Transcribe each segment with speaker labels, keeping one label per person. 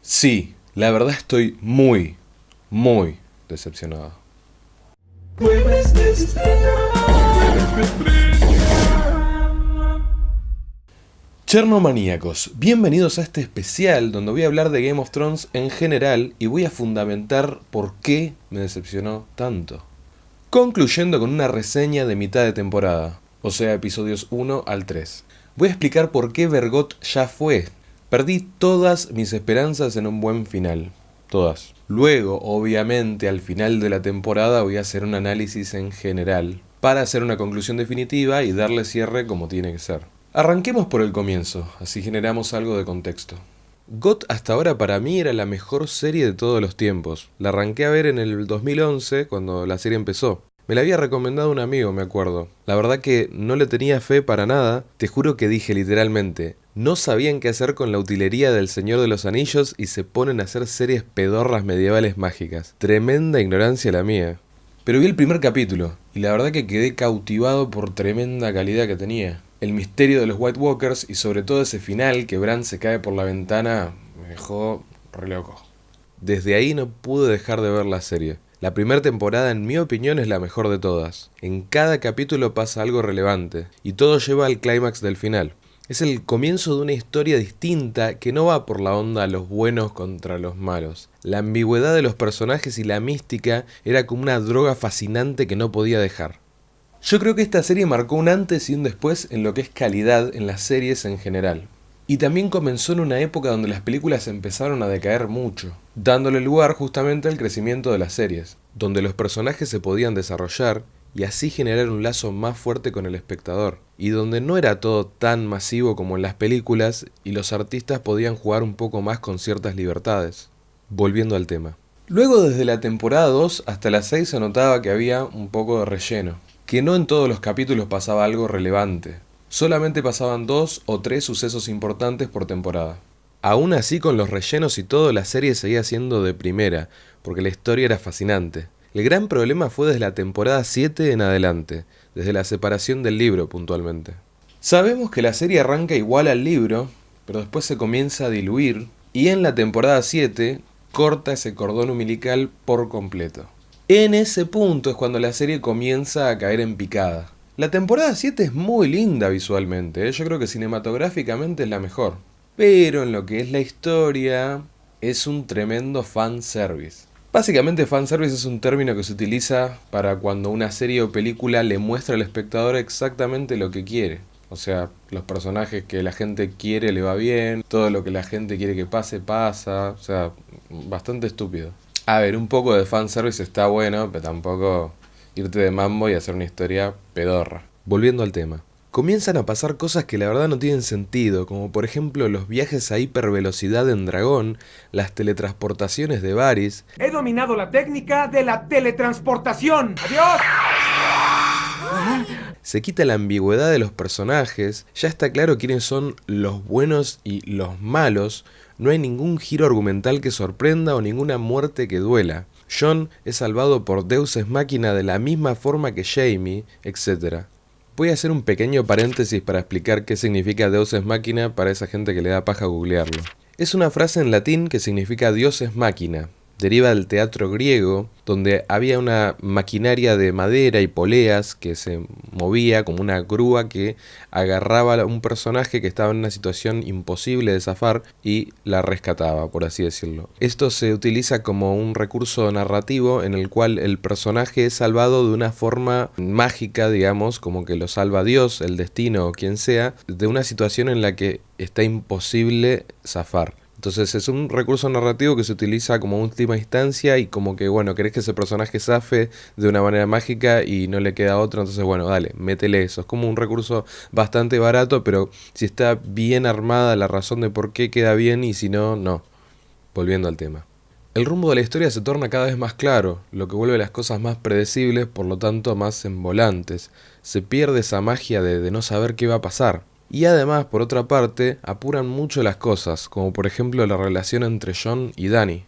Speaker 1: Sí, la verdad estoy muy decepcionado. Chernomaníacos, bienvenidos a este especial donde voy a hablar de Game of Thrones en general y voy a fundamentar por qué me decepcionó tanto. Concluyendo con una reseña de mitad de temporada, o sea episodios 1 al 3. Voy a explicar por qué Vergot ya fue. Perdí todas mis esperanzas en un buen final. Todas. Luego, obviamente, al final de la temporada voy a hacer un análisis en general, para hacer una conclusión definitiva y darle cierre como tiene que ser. Arranquemos por el comienzo, así generamos algo de contexto. GOT hasta ahora para mí era la mejor serie de todos los tiempos. La arranqué a ver en el 2011, cuando la serie empezó. Me la había recomendado un amigo, me acuerdo. La verdad que no le tenía fe para nada. Te juro que dije literalmente, no sabían qué hacer con la utilería del Señor de los Anillos y se ponen a hacer series pedorras medievales mágicas. Tremenda ignorancia la mía. Pero vi el primer capítulo, y la verdad que quedé cautivado por tremenda calidad que tenía. El misterio de los White Walkers y sobre todo ese final que Bran se cae por la ventana me dejó re loco. Desde ahí no pude dejar de ver la serie. La primera temporada en mi opinión es la mejor de todas. En cada capítulo pasa algo relevante y todo lleva al clímax del final. Es el comienzo de una historia distinta que no va por la onda los buenos contra los malos. La ambigüedad de los personajes y la mística era como una droga fascinante que no podía dejar. Yo creo que esta serie marcó un antes y un después en lo que es calidad en las series en general. Y también comenzó en una época donde las películas empezaron a decaer mucho, dándole lugar justamente al crecimiento de las series, donde los personajes se podían desarrollar y así generar un lazo más fuerte con el espectador, y donde no era todo tan masivo como en las películas y los artistas podían jugar un poco más con ciertas libertades. Volviendo al tema. Luego desde la temporada 2 hasta la 6 se notaba que había un poco de relleno, que no en todos los capítulos pasaba algo relevante. Solamente pasaban 2 o 3 sucesos importantes por temporada. Aún así, con los rellenos y todo, la serie seguía siendo de primera, porque la historia era fascinante. El gran problema fue desde la temporada 7 en adelante, desde la separación del libro puntualmente. Sabemos que la serie arranca igual al libro, pero después se comienza a diluir, y en la temporada 7 corta ese cordón umbilical por completo. En ese punto es cuando la serie comienza a caer en picada. La temporada 7 es muy linda visualmente, yo creo que cinematográficamente es la mejor. Pero en lo que es la historia, es un tremendo fanservice. Básicamente fanservice es un término que se utiliza para cuando una serie o película le muestra al espectador exactamente lo que quiere. O sea, los personajes que la gente quiere le va bien, todo lo que la gente quiere que pase, pasa. O sea, bastante estúpido. A ver, un poco de fanservice está bueno, pero tampoco irte de mambo y hacer una historia pedorra. Volviendo al tema. Comienzan a pasar cosas que la verdad no tienen sentido, como por ejemplo los viajes a hipervelocidad en dragón, las teletransportaciones de Varys.
Speaker 2: He dominado la técnica de la teletransportación. ¡Adiós!
Speaker 1: Se quita la ambigüedad de los personajes, ya está claro quiénes son los buenos y los malos, no hay ningún giro argumental que sorprenda o ninguna muerte que duela. Jon es salvado por deuses máquina de la misma forma que Jaime, etc. Voy a hacer un pequeño paréntesis para explicar qué significa Deus máquina para esa gente que le da paja googlearlo. Es una frase en latín que significa Dios es máquina. Deriva del teatro griego, donde había una maquinaria de madera y poleas que se movía como una grúa que agarraba a un personaje que estaba en una situación imposible de zafar y la rescataba, por así decirlo. Esto se utiliza como un recurso narrativo en el cual el personaje es salvado de una forma mágica, digamos, como que lo salva Dios, el destino o quien sea, de una situación en la que está imposible zafar. Entonces es un recurso narrativo que se utiliza como última instancia y como que, bueno, querés que ese personaje zafe de una manera mágica y no le queda otra, entonces, bueno, dale, métele eso. Es como un recurso bastante barato, pero si está bien armada la razón de por qué queda bien y si no, no. Volviendo al tema. El rumbo de la historia se torna cada vez más claro, lo que vuelve las cosas más predecibles, por lo tanto más envolantes. Se pierde esa magia de no saber qué va a pasar. Y además, por otra parte, apuran mucho las cosas, como por ejemplo la relación entre Jon y Dany.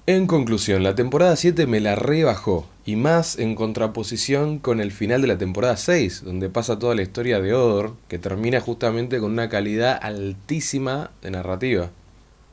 Speaker 1: En conclusión, la temporada 7 me la rebajó, y más en contraposición con el final de la temporada 6, donde pasa toda la historia de Hodor, que termina justamente con una calidad altísima de narrativa.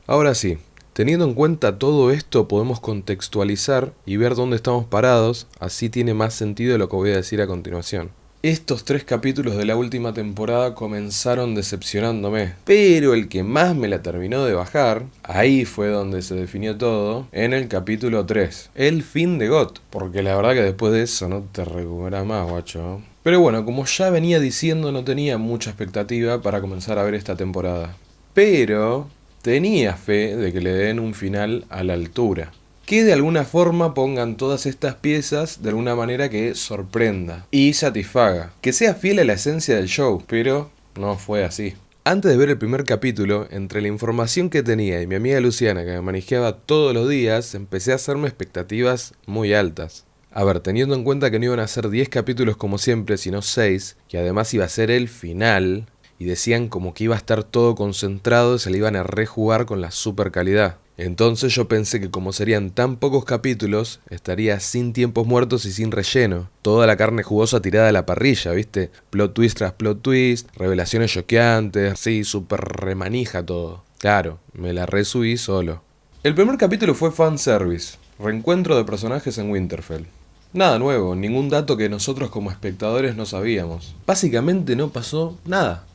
Speaker 1: Ahora sí, Teniendo en cuenta todo esto, podemos contextualizar y ver dónde estamos parados, así tiene más sentido lo que voy a decir a continuación. Estos 3 capítulos de la última temporada comenzaron decepcionándome, pero el que más me la terminó de bajar, ahí fue donde se definió todo, en el capítulo 3, el fin de GOT, porque la verdad que después de eso no te recuperas más, guacho. Pero bueno, como ya venía diciendo, no tenía mucha expectativa para comenzar a ver esta temporada, pero tenía fe de que le den un final a la altura. Que de alguna forma pongan todas estas piezas de alguna manera que sorprenda y satisfaga. Que sea fiel a la esencia del show, pero no fue así. Antes de ver el primer capítulo, entre la información que tenía y mi amiga Luciana, que me manejaba todos los días, empecé a hacerme expectativas muy altas. A ver, teniendo en cuenta que no iban a ser 10 capítulos como siempre, sino 6, que además iba a ser el final, y decían como que iba a estar todo concentrado y se le iban a rejugar con la super calidad. Entonces yo pensé que como serían tan pocos capítulos, estaría sin tiempos muertos y sin relleno. Toda la carne jugosa tirada a la parrilla, ¿viste? Plot twist tras plot twist, revelaciones choqueantes, sí, súper remanija todo. Claro, me la resubí solo. El primer capítulo fue fanservice, reencuentro de personajes en Winterfell. Nada nuevo, ningún dato que nosotros como espectadores no sabíamos. Básicamente no pasó nada.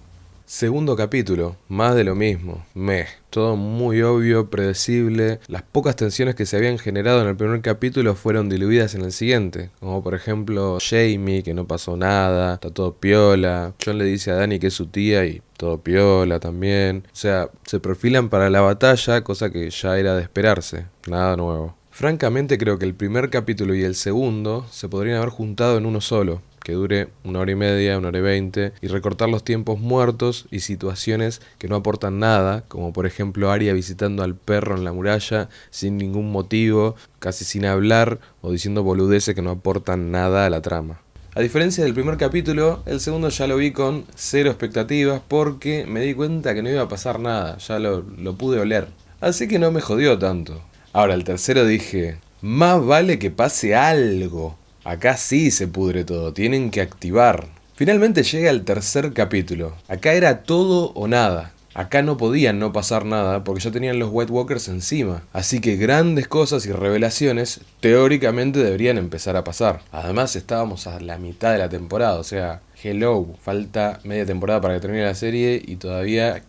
Speaker 1: Segundo capítulo, más de lo mismo, todo muy obvio, predecible. Las pocas tensiones que se habían generado en el primer capítulo fueron diluidas en el siguiente, como por ejemplo Jaime, que no pasó nada, está todo piola. Jon le dice a Dany que es su tía y todo piola también. O sea, se perfilan para la batalla, cosa que ya era de esperarse, nada nuevo. Francamente creo que el primer capítulo y el segundo se podrían haber juntado en uno solo, que dure 1 hora y media, 1 hora y 20, y recortar los tiempos muertos y situaciones que no aportan nada, como por ejemplo Arya visitando al perro en la muralla sin ningún motivo, casi sin hablar o diciendo boludeces que no aportan nada a la trama. A diferencia del primer capítulo, el segundo ya lo vi con 0 expectativas porque me di cuenta que no iba a pasar nada, ya lo pude oler. Así que no me jodió tanto. Ahora, el tercero dije, más vale que pase algo. Acá sí se pudre todo, tienen que activar. Finalmente llega el tercer capítulo. Acá era todo o nada. Acá no podían no pasar nada porque ya tenían los White Walkers encima. Así que grandes cosas y revelaciones teóricamente deberían empezar a pasar. Además estábamos a la mitad de la temporada, o sea, hello, falta media temporada para que termine la serie y todavía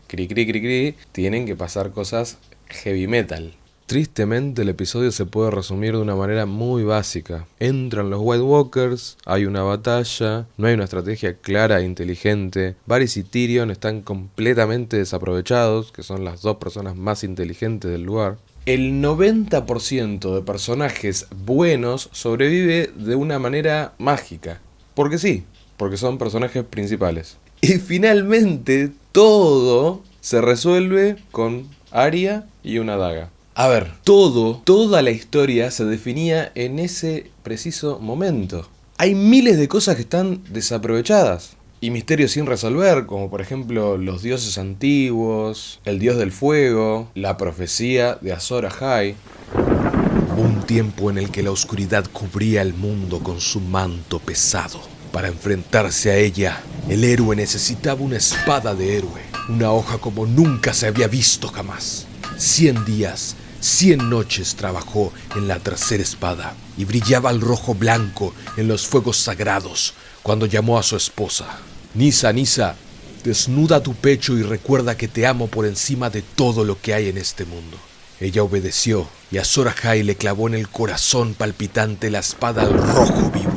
Speaker 1: tienen que pasar cosas heavy metal. Tristemente el episodio se puede resumir de una manera muy básica. Entran los White Walkers, hay una batalla, no hay una estrategia clara e inteligente. Varys y Tyrion están completamente desaprovechados, que son las 2 personas más inteligentes del lugar. El 90% de personajes buenos sobrevive de una manera mágica. Porque sí, porque son personajes principales. Y finalmente todo se resuelve con Arya y una daga. A ver, toda la historia se definía en ese preciso momento. Hay miles de cosas que están desaprovechadas y misterios sin resolver, como por ejemplo los dioses antiguos, el dios del fuego, la profecía de Azor Ahai.
Speaker 3: Hubo un tiempo en el que la oscuridad cubría el mundo con su manto pesado. Para enfrentarse a ella, el héroe necesitaba una espada de héroe, una hoja como nunca se había visto jamás. 100 días, 100 noches trabajó en la tercera espada y brillaba el rojo blanco en los fuegos sagrados cuando llamó a su esposa. Nyssa, Nyssa, desnuda tu pecho y recuerda que te amo por encima de todo lo que hay en este mundo. Ella obedeció y Azor Ahai le clavó en el corazón palpitante la espada al rojo vivo.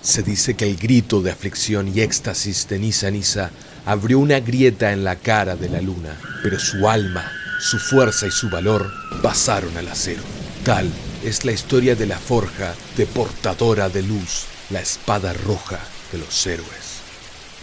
Speaker 3: Se dice que el grito de aflicción y éxtasis de Nyssa Nyssa abrió una grieta en la cara de la luna, pero su alma, su fuerza y su valor pasaron al acero. Tal es la historia de la forja de portadora de luz, la espada roja de los héroes.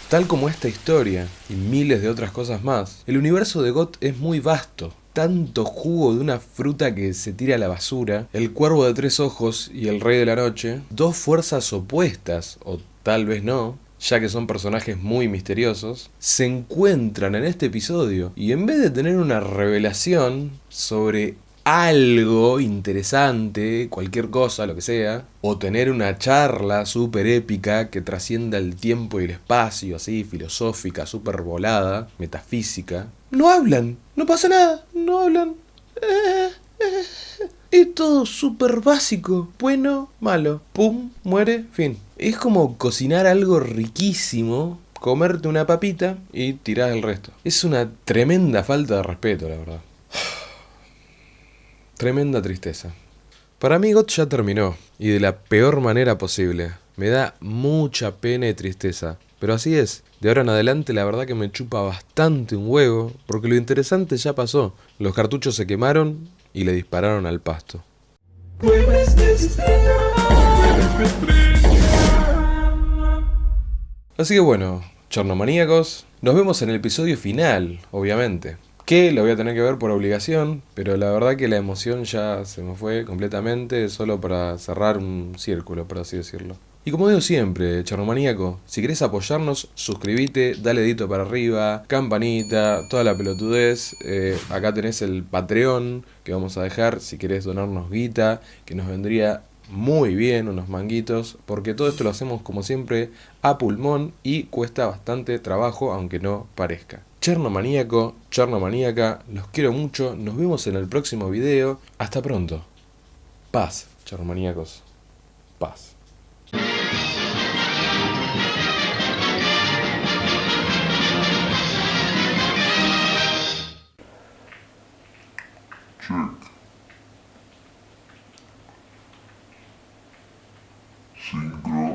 Speaker 1: Tal como esta historia y miles de otras cosas más, el universo de GOT es muy vasto. Tanto jugo de una fruta que se tira a la basura, el cuervo de 3 ojos y el rey de la noche, 2 fuerzas opuestas, o tal vez no, ya que son personajes muy misteriosos, se encuentran en este episodio y en vez de tener una revelación sobre algo interesante, cualquier cosa, lo que sea, o tener una charla súper épica que trascienda el tiempo y el espacio, así, filosófica, súper volada, metafísica, no hablan, no pasa nada, no hablan. Es todo súper básico. Bueno, malo. Pum, muere, fin. Es como cocinar algo riquísimo, comerte una papita y tirar el resto. Es una tremenda falta de respeto, la verdad. Tremenda tristeza. Para mí GOT ya terminó, y de la peor manera posible. Me da mucha pena y tristeza, pero así es. De ahora en adelante la verdad que me chupa bastante un huevo, porque lo interesante ya pasó. Los cartuchos se quemaron y le dispararon al pasto. Así que bueno, chornomaníacos, nos vemos en el episodio final, obviamente. Que lo voy a tener que ver por obligación, pero la verdad que la emoción ya se me fue completamente, solo para cerrar un círculo, por así decirlo. Y como digo siempre, chornomaníaco, si querés apoyarnos, suscríbete, dale dedito para arriba, campanita, toda la pelotudez. Acá tenés el Patreon que vamos a dejar si querés donarnos guita, que nos vendría muy bien unos manguitos, porque todo esto lo hacemos como siempre a pulmón y cuesta bastante trabajo, aunque no parezca. Chernomaníaco, chernomaníaca, los quiero mucho, nos vemos en el próximo video, hasta pronto. Paz, chernomaníacos, paz.
Speaker 4: Sincro.